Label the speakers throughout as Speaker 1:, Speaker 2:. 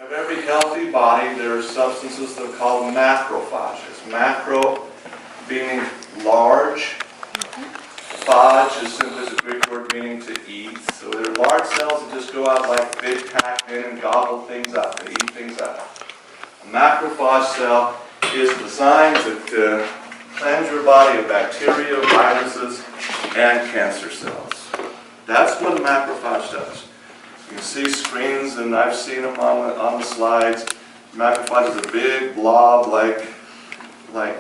Speaker 1: Of every healthy body, there are substances that are called macrophages. Macro meaning large. Phage is simply the Greek word meaning to eat. So they're large cells that just go out like big Pac-Man and gobble things up. They eat things up. A macrophage cell is designed to cleanse your body of bacteria, viruses, and cancer cells. That's what a macrophage does. You can see screens, and I've seen them on the slides. Macrophage is a big blob like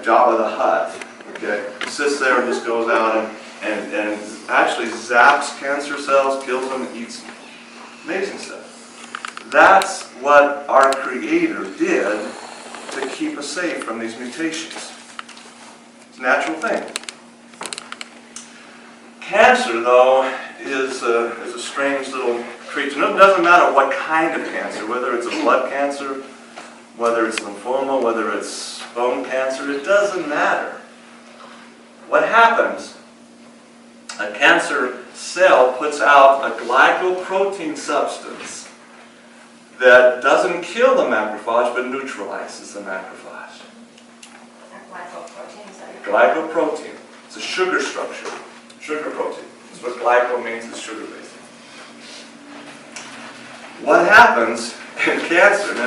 Speaker 1: Jabba the Hutt. Okay, it sits there and just goes out and actually zaps cancer cells, kills them, and eats them. Amazing stuff. That's what our Creator did to keep us safe from these mutations. It's a natural thing. Cancer, though, is a strange little creature. It doesn't matter what kind of cancer, whether it's a blood cancer, whether it's lymphoma, whether it's bone cancer, it doesn't matter. What happens? A cancer cell puts out a glycoprotein substance that doesn't kill the macrophage but neutralizes the macrophage. Glycoprotein. It's a sugar structure. Sugar protein. That's what glyco means, is sugar-based. What happens in cancer, and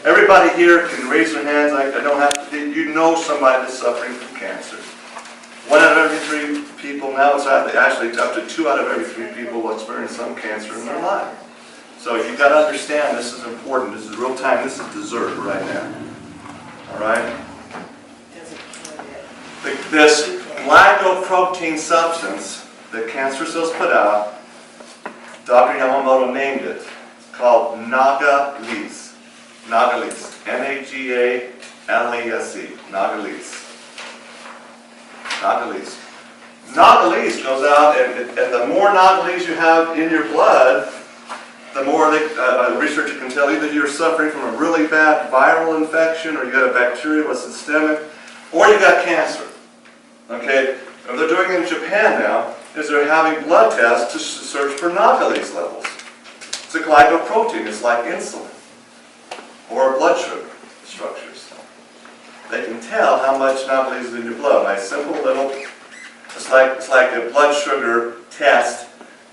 Speaker 1: everybody here can raise their hands, I don't have to, you know somebody that's suffering from cancer. 1 out of every 3 people, now it's actually up to 2 out of every 3 people will experience some cancer in their life. So you've got to understand this is important. This is real time. This is dessert right now. All right? This glycoprotein substance that cancer cells put out, Dr. Yamamoto named it. It's called Nagalese. Nagalese. Nagalese. Nagalese. Nagalese. Nagalese goes out, and the more Nagalese you have in your blood, the more a researcher can tell you that you're suffering from a really bad viral infection, or you got a bacterial systemic, or you got cancer. Okay? What they're doing in Japan now is they're having blood tests to search for Nagalese levels. It's a glycoprotein. It's like insulin or blood sugar structures. They can tell how much Nagalese is in your blood by simple little. It's like a blood sugar test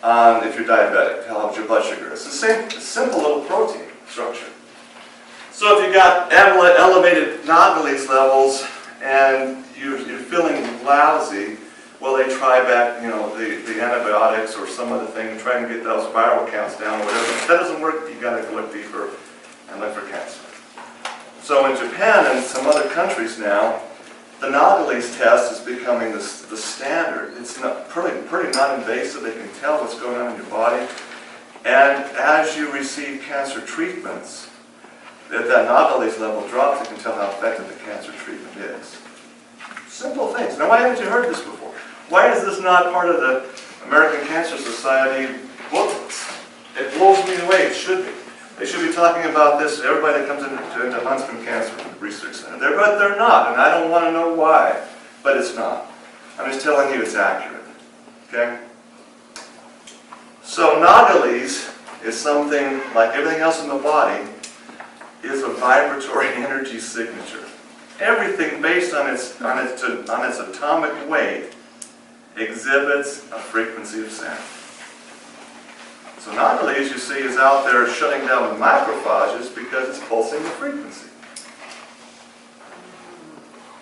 Speaker 1: on if you're diabetic. How much your blood sugar is. It's the same simple little protein structure. So if you got elevated Nagalese levels and you're feeling lousy, well, they try back, the antibiotics or some other thing, try and get those viral counts down or whatever. If that doesn't work, you got to look deeper and look for cancer. So in Japan and some other countries now, the Nagalese test is becoming the standard. It's pretty non-invasive. They can tell what's going on in your body. And as you receive cancer treatments, if that Nagalese level drops, they can tell how effective the cancer treatment is. Simple things. Now, why haven't you heard this before? Why is this not part of the American Cancer Society booklets? It blows me away. It should be. They should be talking about this to everybody that comes into Huntsman Cancer Research Center. But they're not, and I don't want to know why. But it's not. I'm just telling you it's accurate. Okay? So Nagalese is something like everything else in the body is a vibratory energy signature. Everything based on its atomic weight exhibits a frequency of sound. So Nagalese, you see, is out there shutting down the macrophages because it's pulsing the frequency.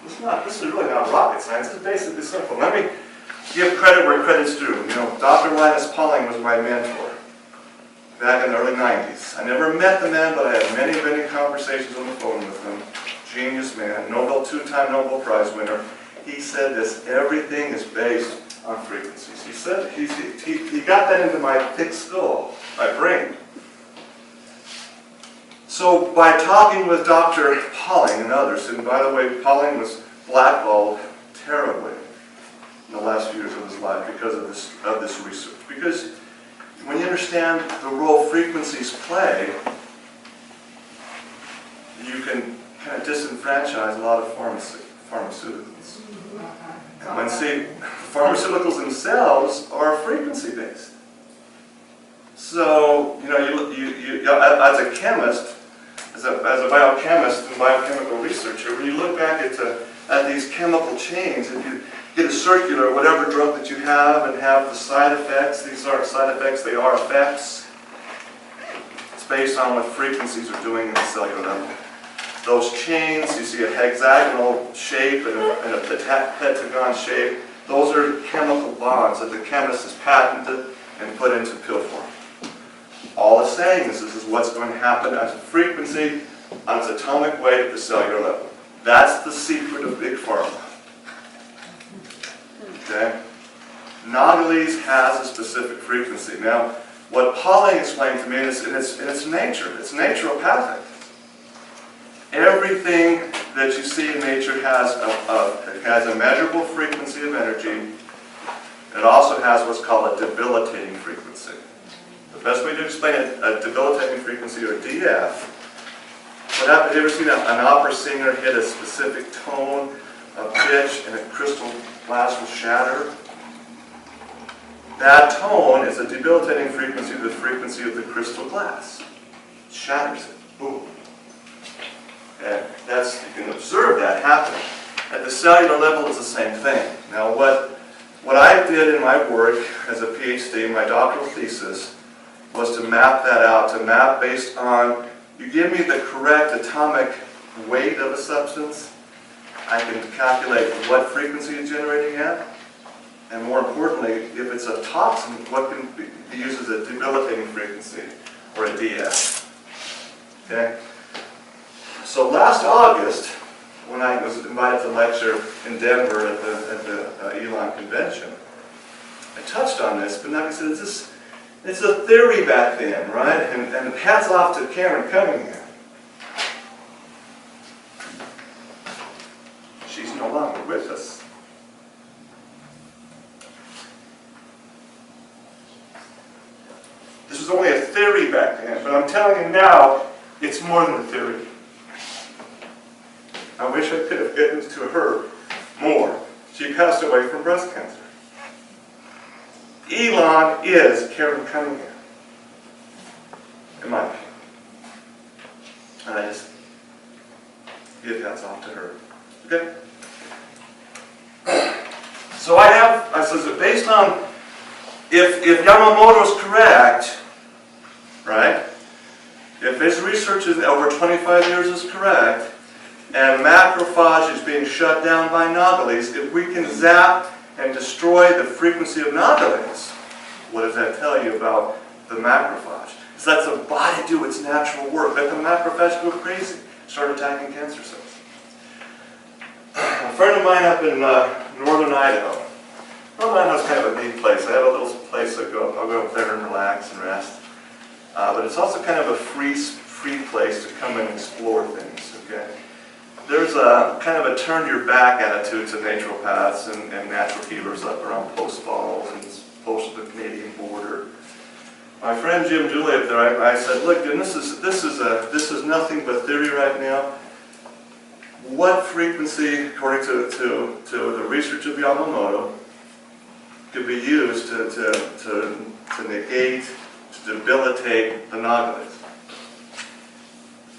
Speaker 1: This is really not rocket science. It's basically simple. Let me give credit where credit's due. Dr. Linus Pauling was my mentor back in the early 90s. I never met the man, but I had many, many conversations on the phone with him. Genius man, 2-time Nobel Prize winner. He said this, everything is based on frequencies. He said, he got that into my thick skull, my brain. So by talking with Dr. Pauling and others, and by the way, Pauling was blackballed terribly in the last few years of his life because of this research. Because when you understand the role frequencies play, you can kind of disenfranchise a lot of pharmaceuticals. And see, pharmaceuticals themselves are frequency-based. So, as a chemist, as a biochemist and biochemical researcher, when you look back at these chemical chains, if you get a circular, whatever drug that you have and have the side effects, these aren't side effects, they are effects. It's based on what frequencies are doing in the cellular level. Those chains, you see a hexagonal shape and a pentagon shape, those are chemical bonds that the chemist has patented and put into pill form. All it's saying is this is what's going to happen as a frequency on its atomic weight at the cellular level. That's the secret of Big Pharma. Okay? Nagalese has a specific frequency. Now, what Pauling explained to me is in its nature. It's naturopathic. Everything that you see in nature has a measurable frequency of energy. It also has what's called a debilitating frequency. The best way to explain a debilitating frequency, or DF, what happened, have you ever seen an opera singer hit a specific tone, a pitch, and a crystal glass will shatter? That tone is a debilitating frequency, the frequency of the crystal glass. It shatters it. Boom. And you can observe that happening. At the cellular level, it's the same thing. Now, what I did in my work as a PhD, my doctoral thesis, was to map that out, to map based on, you give me the correct atomic weight of a substance, I can calculate what frequency it's generating at, and more importantly, if it's a toxin, what can be used as a debilitating frequency, or a DF. Okay? So last August, when I was invited to lecture in Denver at the Elon convention, I touched on this, but like I said, it's a theory back then, right? And hats off to Karen Cunningham. She's no longer with us. This was only a theory back then, but I'm telling you now, it's more than a theory. I wish I could have gotten to her more. She passed away from breast cancer. Elon is Karen Cunningham, in my opinion. And I just give hats off to her. Okay? So I said, based on, if Yamamoto is correct, right? If his research is over 25 years is correct, and macrophage is being shut down by Nagalese, if we can zap and destroy the frequency of Nagalese, what does that tell you about the macrophage? It lets the body do its natural work. Let the macrophage go crazy, start attacking cancer cells. A friend of mine up in northern Idaho. Northern Idaho's kind of a neat place. I have a little place I'll go up there and relax and rest. But it's also kind of a free place to come and explore things. Okay. There's a kind of a turn your back attitude to naturopaths and natural healers up around Post Falls and close to the Canadian border. My friend Jim Dooley up there, I said, look, and this is nothing but theory right now. What frequency, according to the research of Yamamoto, could be used to negate, to debilitate the Nagalese?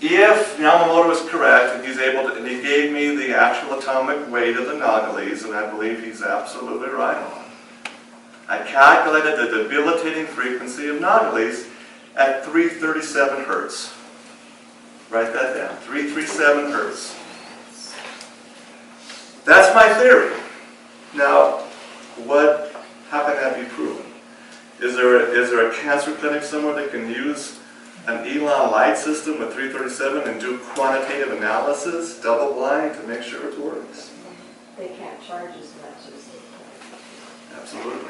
Speaker 1: If Yamamoto is correct, and he's able to, and he gave me the actual atomic weight of the Nagalese, and I believe he's absolutely right on, I calculated the debilitating frequency of Nagalese at 337 hertz. Write that down, 337 hertz. That's my theory. Now, how can that be proven? Is there a cancer clinic somewhere that can use an Elon light system with 337 and do quantitative analysis, double blind, to make sure it works?
Speaker 2: They can't charge as much as they can.
Speaker 1: Absolutely.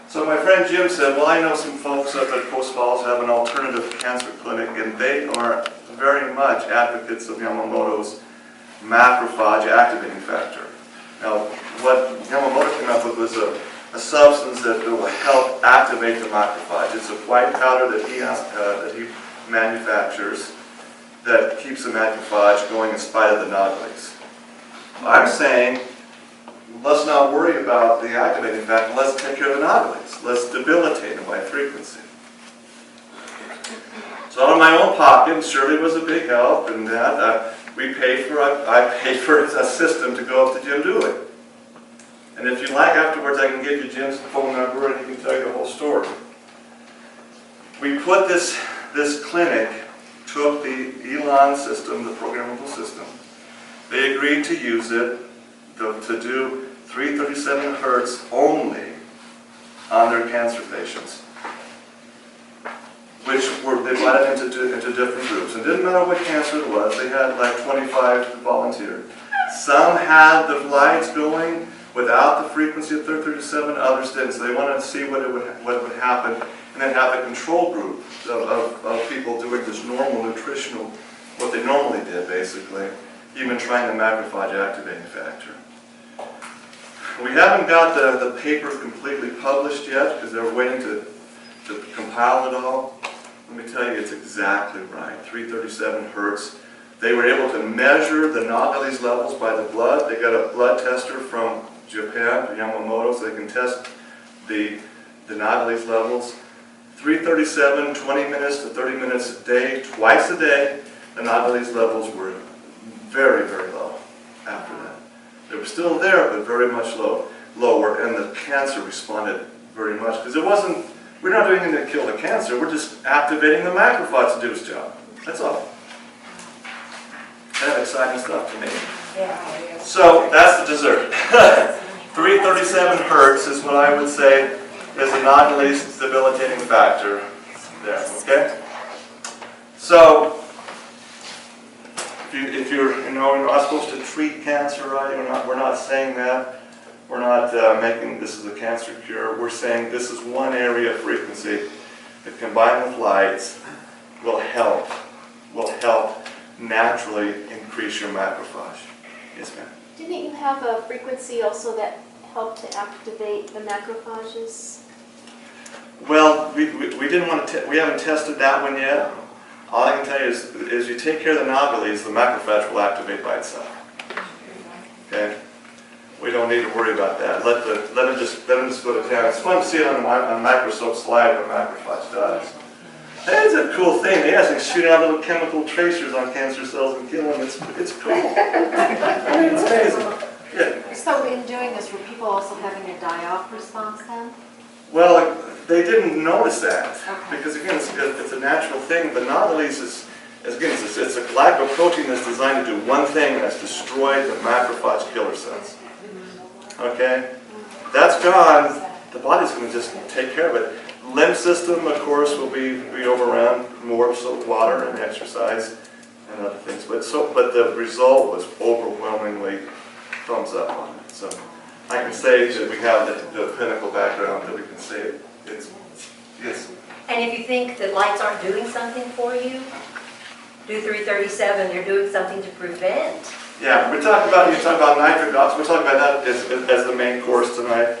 Speaker 1: So my friend Jim said, well, I know some folks up at Post Falls have an alternative cancer clinic, and they are very much advocates of Yamamoto's macrophage activating factor. Now, what Yamamoto came up with was a substance that will help activate the macrophage. It's a white powder that he manufactures that keeps the macrophage going in spite of the Nagalese. I'm saying, let's not worry about the activating factor. Let's take care of the Nagalese. Let's debilitate them by frequency. So out of my own pocket, and Shirley was a big help, and that I paid for a system to go up to Jim Dooley. And if you like, afterwards I can give you Jim's phone number and he can tell you the whole story. We put this clinic, took the Elon system, the programmable system. They agreed to use it to do 337 hertz only on their cancer patients, which they divided into different groups. And it didn't matter what cancer it was, they had like 25 volunteers. Some had the lights going without the frequency of 337, others didn't. So they wanted to see what would happen, and then have a control group of people doing this normal nutritional, what they normally did basically, even trying the macrophage activating factor. We haven't got the paper completely published yet because they're waiting to compile it all. Let me tell you, it's exactly right, 337 hertz. They were able to measure the Nagalese levels by the blood. They got a blood tester from Japan, Yamamoto, so they can test the Nagalese levels. 337, 20 minutes to 30 minutes a day, twice a day, the Nagalese levels were very, very low after that. They were still there, but very much lower, and the cancer responded very much, because we're not doing anything to kill the cancer, we're just activating the macrophage to do its job. That's all. Kind of exciting stuff to me.
Speaker 2: Yeah.
Speaker 1: So that's the dessert. 337 hertz is what I would say is the Nagalese debilitating factor there, okay? So, if you're not supposed to treat cancer, right? We're not saying that. We're not making this is a cancer cure. We're saying this is one area of frequency that combined with lights will help naturally increase your macrophage. Yes, ma'am.
Speaker 3: Didn't you have a frequency also that helped to activate the macrophages?
Speaker 1: Well, we didn't want to. We haven't tested that one yet. All I can tell you is you take care of the Nagalese, the macrophage will activate by itself. Okay. We don't need to worry about that. Let them just go to town. It's fun to see it on a microscope slide what macrophage does. It's a cool thing. They actually shoot out little chemical tracers on cancer cells and kill them. It's cool. I mean, it's amazing. Yeah.
Speaker 4: So in doing this, were people also having a die-off response then?
Speaker 1: Well, they didn't notice that
Speaker 4: Okay.
Speaker 1: because again, it's a natural thing. But Nagalese is, again, it's a glycoprotein that's designed to do one thing, and that's destroy the macrophage killer cells. Okay, that's gone. The body's going to just take care of it. Lymph system, of course, will be overrun more so water and exercise and other things. But the result was overwhelmingly thumbs up on it. So I can say that we have the clinical background that we can say it's.
Speaker 2: And if you think that lights aren't doing something for you, do 337, they're doing something to prevent.
Speaker 1: Yeah, you talk about nitric oxide. We're talking about that as the main course tonight,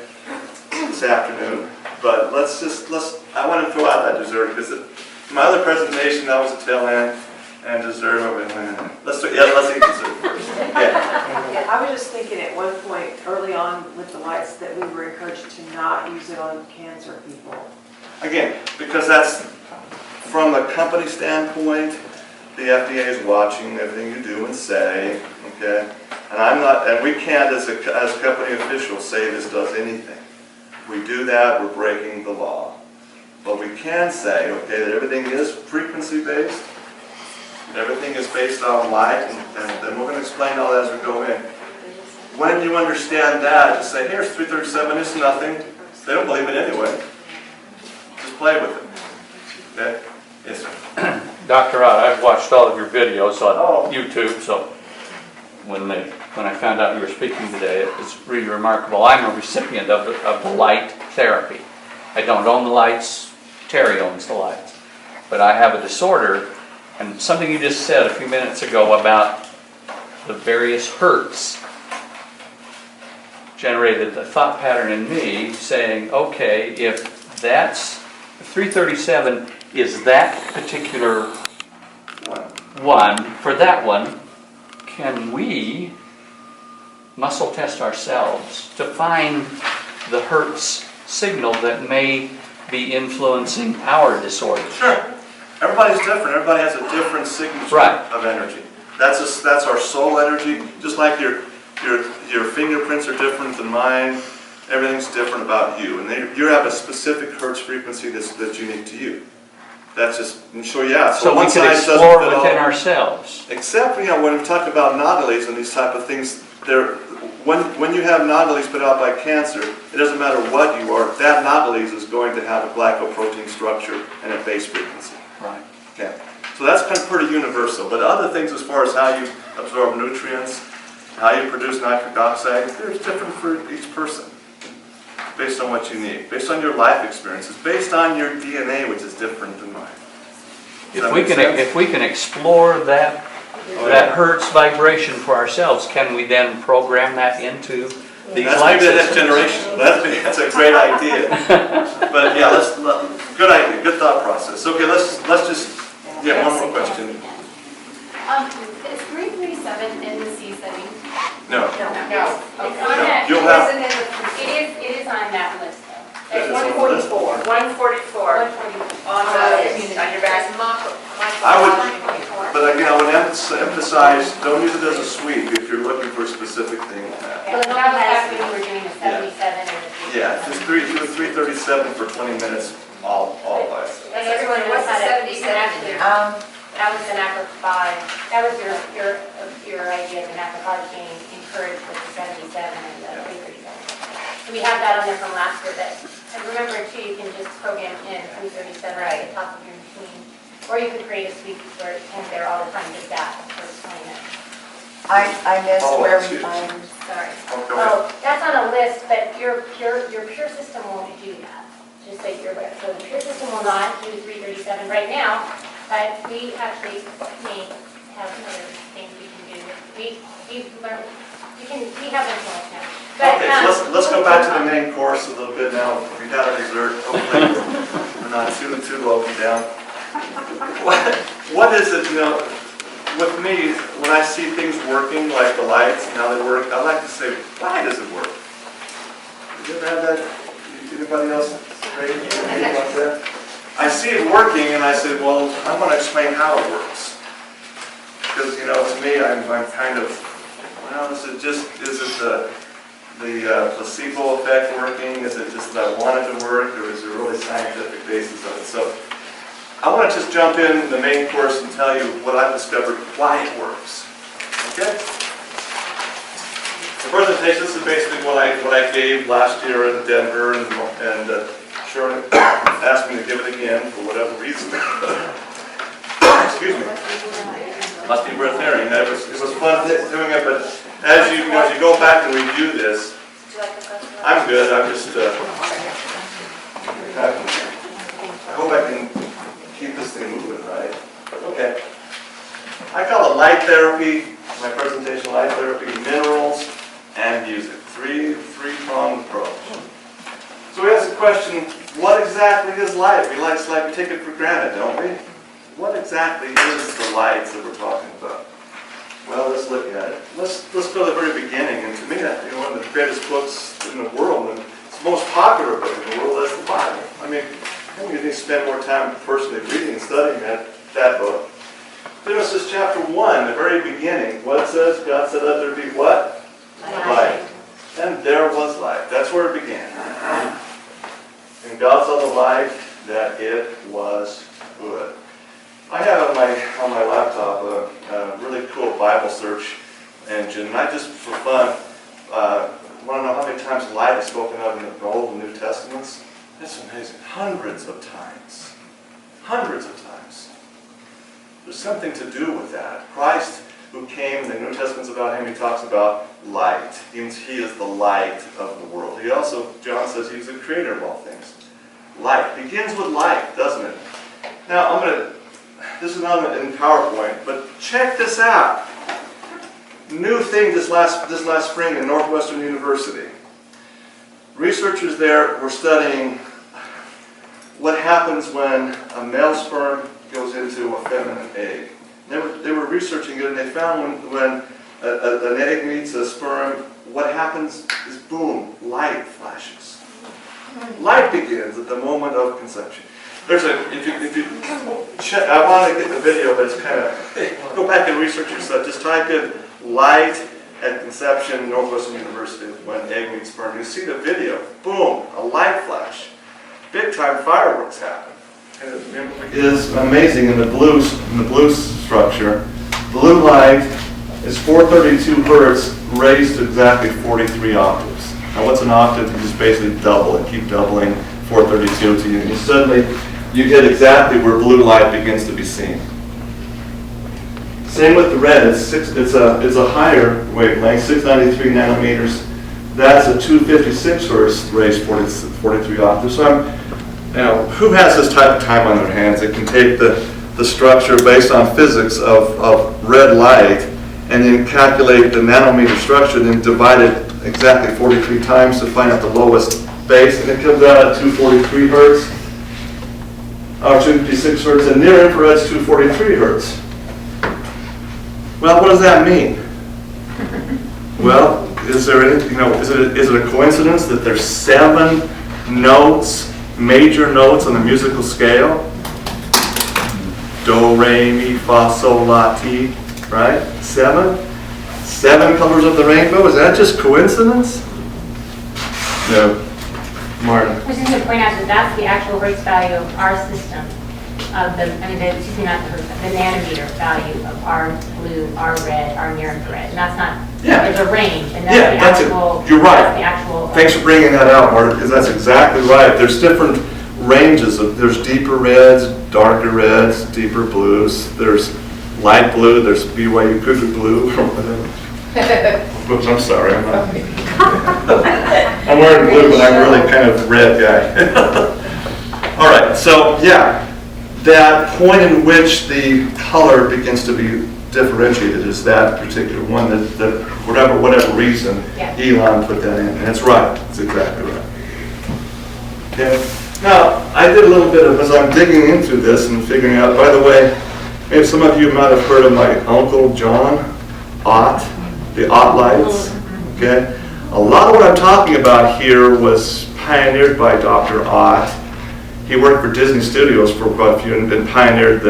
Speaker 1: this afternoon. But I want to throw out that dessert because my other presentation, that was a tail end and dessert. Let's eat dessert first. Yeah.
Speaker 5: Yeah, I was just thinking at one point early on with the lights that we were encouraged to not use it on cancer people.
Speaker 1: Again, because that's from a company standpoint, the FDA is watching everything you do and say, okay? And we can't as company officials say this does anything. If we do that, we're breaking the law. But we can say, okay, that everything is frequency-based, everything is based on light, and then we're going to explain all that as we go in. When you understand that, just say, here's 337, it's nothing. They don't believe it anyway. Just play with it. Okay? Yes, sir.
Speaker 6: Dr. Rod, I've watched all of your videos on
Speaker 1: Oh.
Speaker 6: YouTube, so when I found out you were speaking today, it was really remarkable. I'm a recipient of the light therapy. I don't own the lights, Terry owns the lights. But I have a disorder, and something you just said a few minutes ago about the various hertz generated a thought pattern in me saying, okay, if that's 337 is that particular one, for that one, can we muscle test ourselves to find the hertz signal that may be influencing our disorder?
Speaker 1: Sure. Everybody's different. Everybody has a different signature
Speaker 6: Right.
Speaker 1: of energy. That's our soul energy. Just like your fingerprints are different than mine. Everything's different about you, and you have a specific hertz frequency that's unique to you. That's just so yeah.
Speaker 6: So we
Speaker 1: one
Speaker 6: can
Speaker 1: size doesn't
Speaker 6: explore
Speaker 1: fit
Speaker 6: within
Speaker 1: all.
Speaker 6: ourselves.
Speaker 1: Except when we talk about nodalies and these type of things, when you have nodalies put out by cancer, it doesn't matter what you are. That nodalies is going to have a glycoprotein structure and a base frequency.
Speaker 6: Right.
Speaker 1: Okay. So that's kind of pretty universal. But other things as far as how you absorb nutrients, how you produce nitric oxide, there's different for each person. Based on what you need, based on your life experiences, based on your DNA, which is different than mine.
Speaker 6: If we can explore that hertz vibration for ourselves, can we then program that into these
Speaker 1: That's
Speaker 6: light
Speaker 1: maybe the next
Speaker 6: systems?
Speaker 1: generation. That's a great idea. But yeah, good idea, good thought process. Okay, let's just get one more question.
Speaker 7: Is 337 in the C setting?
Speaker 1: No.
Speaker 7: No. It's on that.
Speaker 1: You'll have-
Speaker 7: It is on that list though.
Speaker 1: Yes,
Speaker 7: That's
Speaker 1: it's on the list.
Speaker 5: 144 on your back.
Speaker 1: I would, but again, I would emphasize, don't use it as a sweep if you're looking for a specific thing.
Speaker 7: Well, that was back when we were doing the 77 and the 337.
Speaker 1: Yeah, just 337 for 20 minutes, all life.
Speaker 7: And everyone knows how to, you can actually, that was the macrophage, that was your idea of the macrophage being encouraged with the 77 and the 337. So we have that on there from last year, and remember too, you can just program in 337 at the top of your machine. Or you could create a sweep where it's kind of there all the time, just that for 20 minutes.
Speaker 8: I missed
Speaker 1: Oh,
Speaker 8: where
Speaker 1: excuse me.
Speaker 8: I'm,
Speaker 7: Sorry.
Speaker 1: Oh, go ahead.
Speaker 7: Oh, that's on a list, but your pure system won't do that, just so you're aware. So the pure system will not do 337 right now, but we actually may have other things we can do. We've learned, we have them so much now. But,
Speaker 1: Okay, so let's go back to the main course a little bit now. We've had our dessert. Hopefully, we're not too low down. What is it, with me, when I see things working, like the lights and how they work, I like to say, why does it work? Did you ever have that? Anybody else? Anything like that? I see it working and I say, well, I want to explain how it works. Because, to me, I'm kind of, well, is it the placebo effect working? Is it just that I want it to work, or is there really scientific basis of it? So I want to just jump in the main course and tell you what I've discovered, why it works. Okay? The presentation, this is basically what I gave last year in Denver, and Sharon asked me to give it again for whatever reason. Excuse me. Must be breath hearing. It was fun doing it, but as you go back and review this, I'm good. I'm just. I hope I can keep this thing moving, right? Okay. I call it light therapy. My presentation, light therapy, minerals, and music. Three-pronged approach. So we ask the question: what exactly is light? We take it for granted, don't we? What exactly is the light that we're talking about? Well, let's look at it. Let's go to the very beginning. And to me, one of the greatest books in the world, and it's the most popular book in the world, is the Bible. I mean, I think you need to spend more time personally reading and studying that book. Genesis chapter 1, the very beginning. What it says? God said, let there be what? Light. And there was light. That's where it began. And God saw the light, that it was good. I have on my laptop a really cool Bible search engine, and I just, for fun, want to know how many times light is spoken of in the Old and New Testaments. It's amazing. Hundreds of times. Hundreds of times. There's something to do with that. Christ, who came, in the New Testament's about him, he talks about light. He is the light of the world. He also, John says, he's the creator of all things. Light. Begins with light, doesn't it? Now, this is not in PowerPoint, but check this out. New thing this last spring in Northwestern University. Researchers there were studying what happens when a male sperm goes into a feminine egg. They were researching it, and they found when an egg meets a sperm, what happens is, boom, light flashes. Light begins at the moment of conception. If you check, I want to get the video, but it's kind of, go back and research yourself. Just type in light at Conception, Northwestern University, when egg meets sperm. You see the video, boom, a light flash. Big time fireworks happen. And it is amazing in the blue structure. Blue light is 432 hertz raised to exactly 43 octaves. Now what's an octave? You just basically double it, keep doubling 432 to you. And suddenly you get exactly where blue light begins to be seen. Same with the red. It's a higher wavelength, 693 nanometers. That's a 256 hertz raised 43 octaves. So who has this type of time on their hands that can take the structure based on physics of red light and then calculate the nanometer structure and then divide it exactly 43 times to find out the lowest base, and it comes out at 243 hertz, or 256 hertz, and near infrared's 243 hertz. Well, what does that mean? Well, is there any, is it a coincidence that there's 7 notes, major notes on the musical scale? Do, re, mi, fa, sol, la, ti, right? 7 colors of the rainbow. Is that just coincidence? No. Martin.
Speaker 7: I was just going to point out that that's the actual hertz value of our system, not the nanometer value of our blue, our red, our near infrared. And that's not, there's a range, and that's the actual,
Speaker 1: you're right.
Speaker 7: That's the actual.
Speaker 1: Thanks for bringing that out, Martin, because that's exactly right. There's different ranges there's deeper reds, darker reds, deeper blues. There's light blue, there's BYU Cougar blue. Oops, I'm sorry. I'm wearing blue, but I'm really kind of a red guy. All right, so yeah, that point in which the color begins to be differentiated is that particular one that whatever reason, Elon put that in. And it's right. It's exactly right. Okay. Now, I did a little bit of, as I'm digging into this and figuring out, by the way, maybe some of you might have heard of my Uncle John Ott, the Ott lights. Okay. A lot of what I'm talking about here was pioneered by Dr. Ott. He worked for Disney Studios for quite a few and pioneered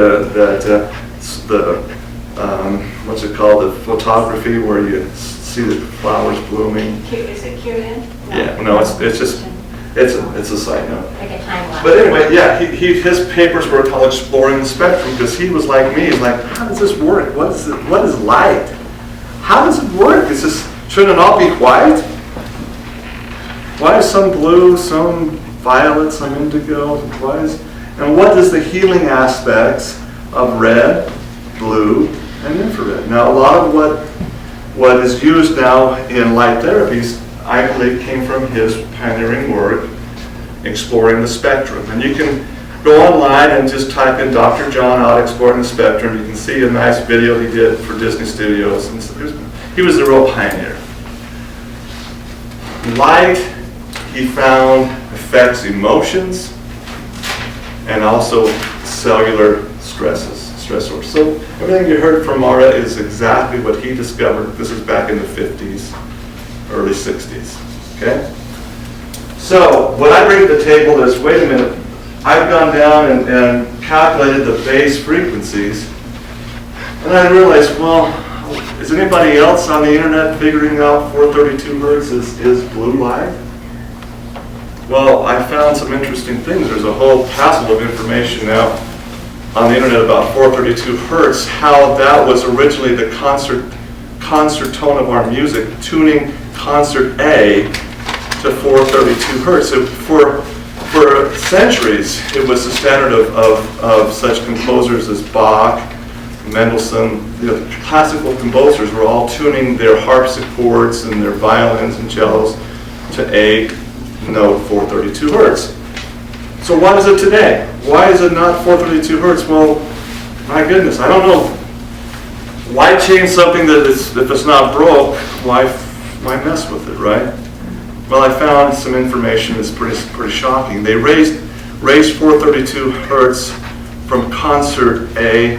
Speaker 1: what's it called, the photography where you see the flowers blooming.
Speaker 3: Is it Kieran?
Speaker 1: Yeah, no, it's just, it's a side note.
Speaker 7: Like a time lapse.
Speaker 1: But anyway, yeah, his papers were called Exploring the Spectrum because he was like me. He's like, how does this work? What is light? How does it work? Shouldn't it all be white? Why is some blue, some violet, some indigo? And what is the healing aspects of red, blue, and infrared? Now, a lot of what is used now in light therapies, I believe, came from his pioneering work, Exploring the Spectrum. And you can go online and just type in Dr. John Ott, Exploring the Spectrum. You can see a nice video he did for Disney Studios. And he was a real pioneer. Light, he found, affects emotions and also cellular stressors. So everything you heard from Mara is exactly what he discovered. This is back in the 50s, early 60s. Okay? So what I bring to the table is, wait a minute, I've gone down and calculated the base frequencies, and I realized, well, is anybody else on the internet figuring out 432 hertz is blue light? Well, I found some interesting things. There's a whole passel of information now on the internet about 432 hertz, how that was originally the concert tone of our music, tuning concert A to 432 hertz. So for centuries, it was the standard of such composers as Bach, Mendelssohn. The classical composers were all tuning their harpsichords and their violins and cellos to A note 432 hertz. So what is it today? Why is it not 432 hertz? Well, my goodness, I don't know. Why change something that is, if it's not broke, why mess with it, right? Well, I found some information that's pretty shocking. They raised 432 hertz from concert A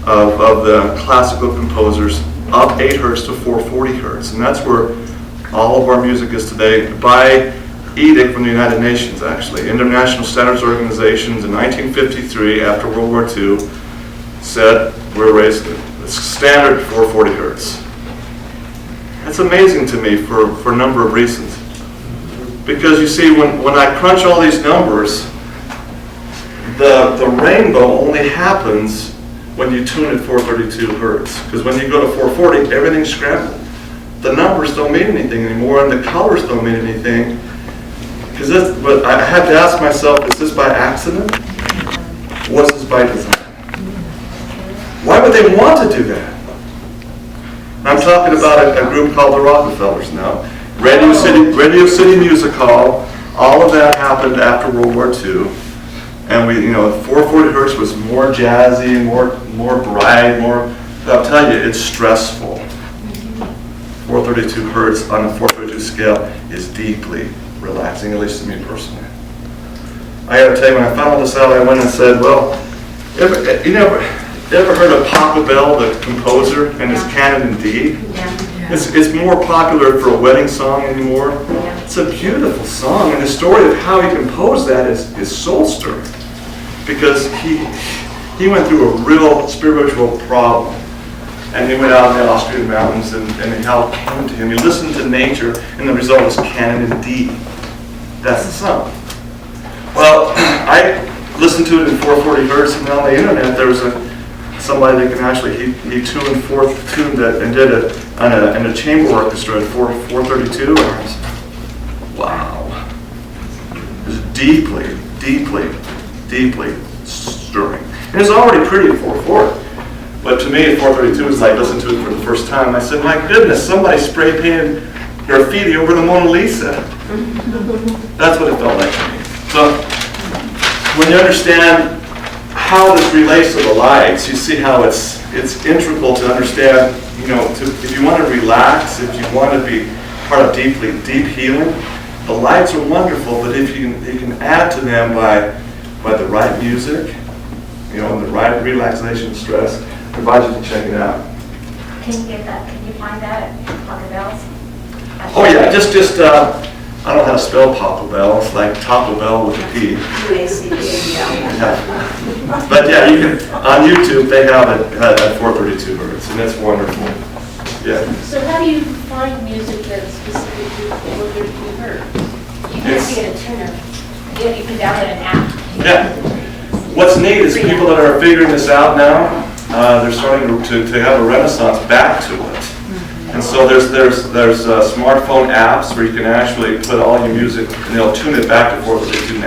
Speaker 1: of the classical composers up 8 hertz to 440 hertz. And that's where all of our music is today. By edict from the United Nations, actually. International Standards Organizations in 1953, after World War II, said we're raising the standard 440 hertz. That's amazing to me for a number of reasons. Because you see, when I crunch all these numbers, the rainbow only happens when you tune at 432 hertz. Because when you go to 440, everything's scrambled. The numbers don't mean anything anymore, and the colors don't mean anything. But I have to ask myself, is this by accident? Was this by design? Why would they want to do that? I'm talking about a group called the Rockefellers now. Radio City Music Hall, all of that happened after World War II. And 440 hertz was more jazzy, more bright, I'll tell you, it's stressful. 432 hertz on the 432 scale is deeply relaxing, at least to me personally. I gotta tell you, when I found all this out, I went and said, well, you ever heard of Papa Bell, the composer, and his canon in D? It's more popular for a wedding song anymore. It's a beautiful song, and the story of how he composed that is soul-stirring. Because he went through a real spiritual problem. And he went out in the Austrian mountains, and it all came to him. He listened to nature, and the result was canon in D. That's the song. Well, I listened to it in 440 hertz, and on the internet there was somebody that can actually, he tuned that and did it in a chamber orchestra at 432, and I was, wow. It was deeply, deeply, deeply stirring. And it's already pretty at 440. But to me, at 432, it's like listening to it for the first time. I said, my goodness, somebody spray painted graffiti over the Mona Lisa. That's what it felt like to me. So, when you understand how this relates to the lights, you see how it's integral to understand, if you want to relax, if you want to be part of deep healing, the lights are wonderful, but if you can add to them by the right music, and the right relaxation stress, I invite you to check it out.
Speaker 7: Can you get that? Can you find that at Taco Bell's?
Speaker 1: Oh yeah, just I don't know how to spell Taco Bell. It's like Taco Bell with a P. Yeah. But yeah, you can on YouTube. They have it at 432 hertz, and it's wonderful. Yeah.
Speaker 3: So how do you find music that's specific to 432 hertz?
Speaker 7: You can actually get a tuner. You can download an app.
Speaker 1: Yeah. What's neat is people that are figuring this out now. They're starting to have a renaissance back to it. And so there's smartphone apps where you can actually put all your music and they'll tune it back to 432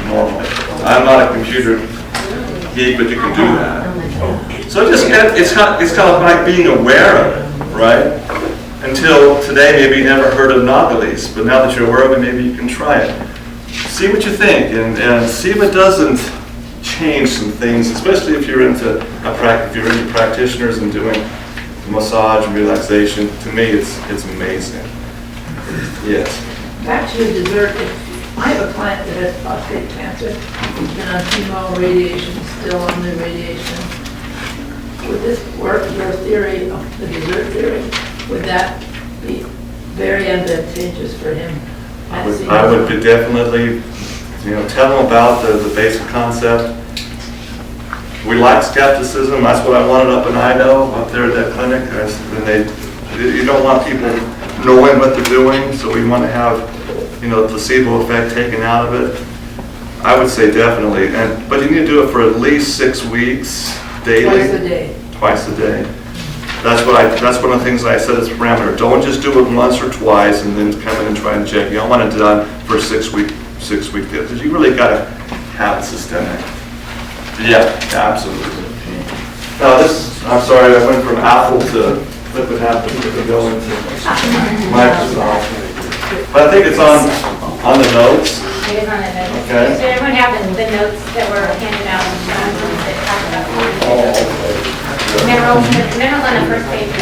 Speaker 1: normally. I'm not a computer geek, but you can do that. So it's kind of like being aware of it, right? Until today, maybe you never heard of Nagalis, but now that you're aware of it, maybe you can try it. See what you think, and see if it doesn't change some things, especially if you're into practitioners and doing massage and relaxation. To me, it's amazing. Yes.
Speaker 9: Back to your dessert. I have a client that has prostate cancer. He's been on chemo, radiation, still on the radiation. Would this work, your theory of the dessert theory? Would that be very advantageous for him?
Speaker 1: I would be definitely, tell them about the basic concept. We like skepticism. That's what I wanted up in Idaho, up there at that clinic. And you don't want people knowing what they're doing, so we want to have, the placebo effect taken out of it. I would say definitely, but you need to do it for at least 6 weeks daily.
Speaker 9: Twice a day.
Speaker 1: Twice a day. That's one of the things I said as a parameter. Don't just do it once or twice and then come in and try and check. You don't want it done for a 6 week because you really got to have it systemic. Yeah, absolutely. Now I'm sorry, I went from Apple to flip it half to go into Microsoft. But I think it's on the notes.
Speaker 7: It is on the notes.
Speaker 1: Okay.
Speaker 7: So everyone have the notes that were handed out that talk about minerals on the first page.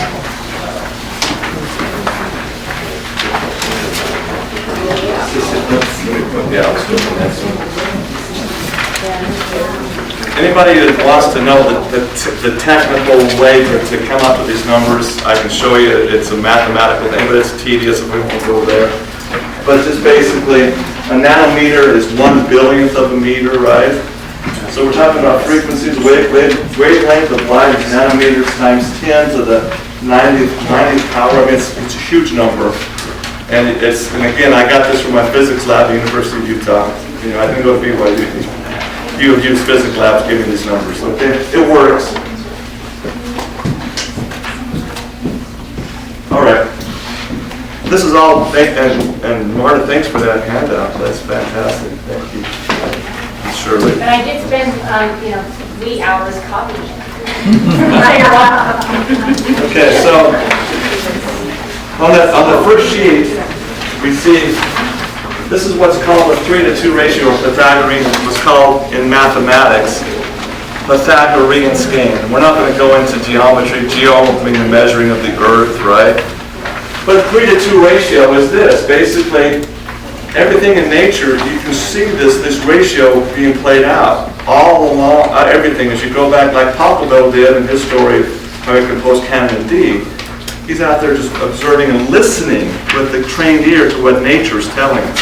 Speaker 1: Yeah, let's do the next one. Anybody that wants to know the technical way to come up with these numbers, I can show you. It's a mathematical thing, but it's tedious if we won't go there. but just basically, a nanometer is 1/billionth of a meter, right? So we're talking about frequencies, wavelength of light is nanometers times 10 to the 90th power. I mean, it's a huge number. And again, I got this from my physics lab at the University of Utah. You know, I didn't go to BYU. U of U's physics labs give me these numbers. Okay, it works. All right. This is all, and Marta, thanks for that handout. That's fantastic. Thank you. Shirley.
Speaker 7: But I did spend, wee hours copying it.
Speaker 1: Okay, so on the first sheet, we see this is what's called a 3-to-2 ratio, or Pythagorean. It was called in mathematics Pythagorean scheme. We're not going to go into geometry. Geo meaning the measuring of the earth, right? But a 3-to-2 ratio is this. Basically, everything in nature, you can see this ratio being played out all along, everything. As you go back, like Papa Bell did in his story, how he composed Canon D, he's out there just observing and listening with the trained ear to what nature is telling him.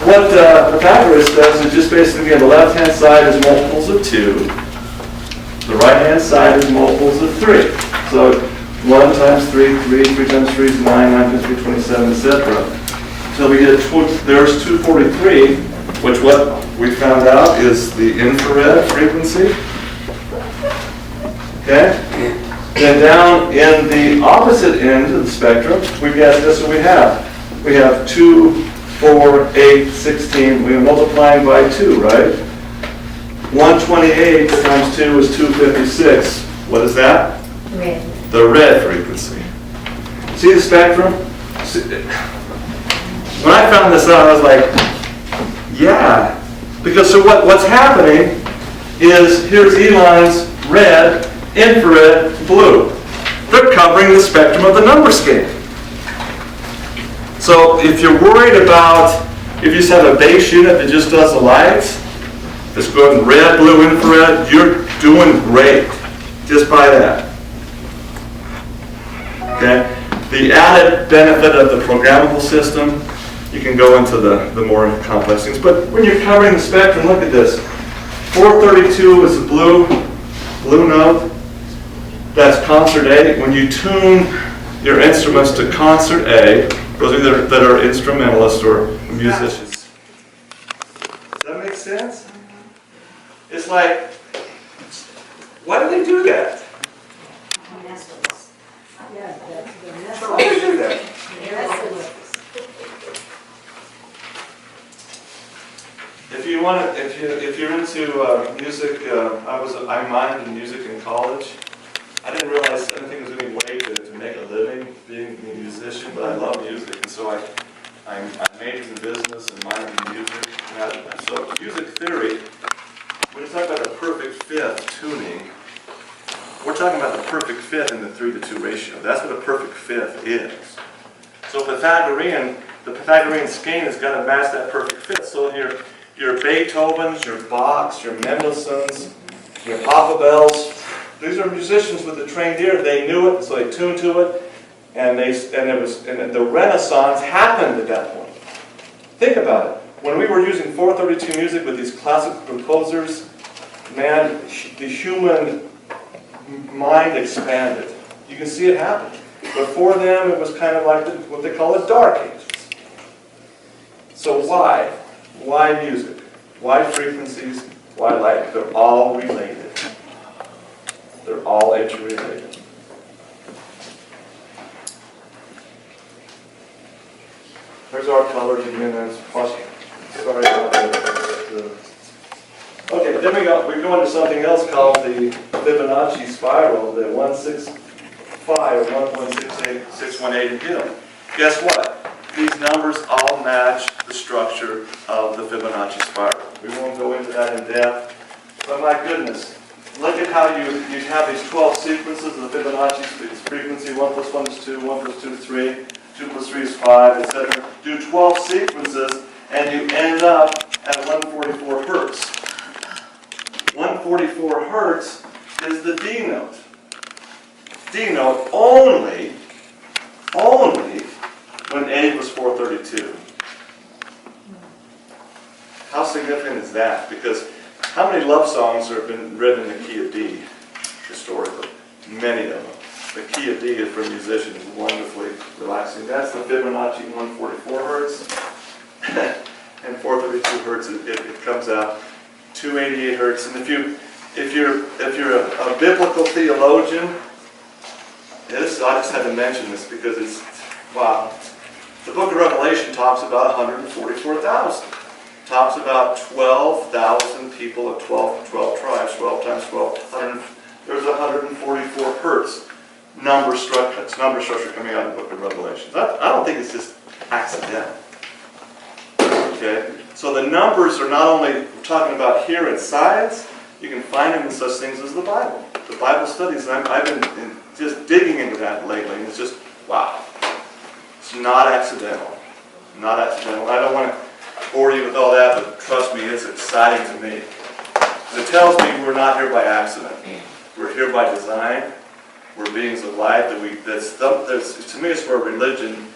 Speaker 1: What Pythagoras does is just basically, the left-hand side is multiples of 2, the right-hand side is multiples of 3. So 1 times 3, 3 times 3 is 9, 9 times 3, 27, etc. So we get, there's 243, which what we found out is the infrared frequency. Okay? Then down in the opposite end of the spectrum, we get this what we have. We have 2, 4, 8, 16. We're multiplying by 2, right? 128 times 2 is 256. What is that?
Speaker 2: Red.
Speaker 1: The red frequency. See the spectrum? When I found this out, I was like, yeah. Because so what's happening is, here's E-lines, red, infrared, blue. They're covering the spectrum of the number scheme. So if you're worried about, if you just have a base unit that just does the lights, it's going red, blue, infrared, you're doing great just by that. Okay? The added benefit of the programmable system, you can go into the more complex things. But when you're covering the spectrum, look at this. 432 is a blue note. That's concert A. When you tune your instruments to concert A, those of you that are instrumentalists or musicians. Does that make sense? It's like, why do they do that? Why do they do that? If you want to, if you're into music, I minored in music in college. I didn't realize anything was any way to make a living being a musician, but I love music, and so I majored in business and minored in music. So music theory, when you talk about the perfect fifth tuning, we're talking about the perfect fifth in the 3-to-2 ratio. That's what a perfect fifth is. So the Pythagorean scheme has got to match that perfect fifth. So your Beethovens, your Bachs, your Mendelssohns, your Papa Bells, these are musicians with a trained ear. They knew it, so they tuned to it, and the Renaissance happened at that point. Think about it. When we were using 432 music with these classical composers, man, the human mind expanded. You can see it happen. But for them, it was kind of like what they call the Dark Ages. So why? Why music? Why frequencies? Why light? They're all related. They're all interrelated. There's our colors again. Sorry about that. Okay, then we go into something else called the Fibonacci spiral, the 165 or 1.68618 and him. Guess what? These numbers all match the structure of the Fibonacci spiral. We won't go into that in depth, but my goodness, look at how you have these 12 sequences of the Fibonacci frequency. 1 plus 1 is 2, 1 plus 2 is 3, 2 plus 3 is 5, etc. Do 12 sequences, and you end up at 144 hertz. 144 hertz is the D note. D note only when A age was 432. How significant is that? Because how many love songs have been written in the key of D historically? Many of them. The key of D is for musicians, wonderfully relaxing. That's the Fibonacci 144 hertz. And 432 hertz, it comes out 288 hertz. And if you're a biblical theologian, I just had to mention this because it's, wow. The book of Revelation talks about 144,000. Talks about 12,000 people of 12 tribes, 12 times 12. There's 144 hertz number structure coming out of the book of Revelation. I don't think it's just accidental. Okay? So the numbers are not only we're talking about here in science, you can find them in such things as the Bible. The Bible studies, I've been just digging into that lately, and it's just, wow. It's not accidental. Not accidental. I don't want to bore you with all that, but trust me, it's exciting to me. It tells me we're not here by accident. We're here by design. We're beings of light. To me, it's where religion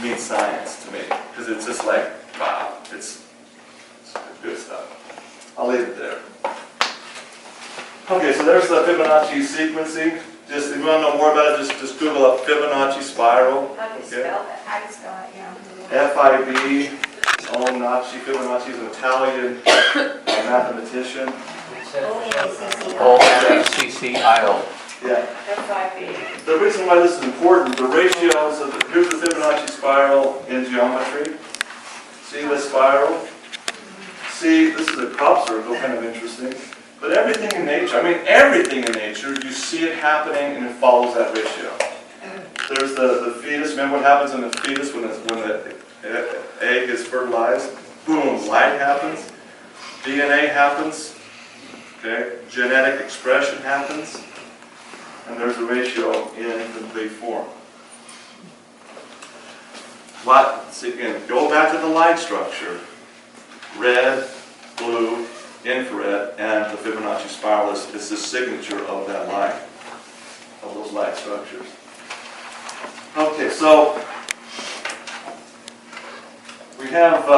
Speaker 1: meets science to me. Because it's just like, wow, it's good stuff. I'll leave it there. Okay, so there's the Fibonacci sequencing. Just, if you want to know more about it, just Google up Fibonacci spiral.
Speaker 7: How do you spell that? How do you spell it? Yeah.
Speaker 1: F-I-B, Fibonacci is an Italian mathematician.
Speaker 6: O-F-C-C-I-O.
Speaker 1: Yeah.
Speaker 7: F-I-B.
Speaker 1: The reason why this is important, the ratios of here's the Fibonacci spiral in geometry. See the spiral? See, this is a crop circle, kind of interesting. But everything in nature, everything in nature, you see it happening and it follows that ratio. There's the fetus. Remember what happens in the fetus when the egg is fertilized? Boom, light happens. DNA happens. Okay, genetic expression happens. And there's a ratio in complete form. See, again, go back to the light structure. Red, blue, infrared, and the Fibonacci spiral is the signature of that light, of those light structures. Okay, so we have,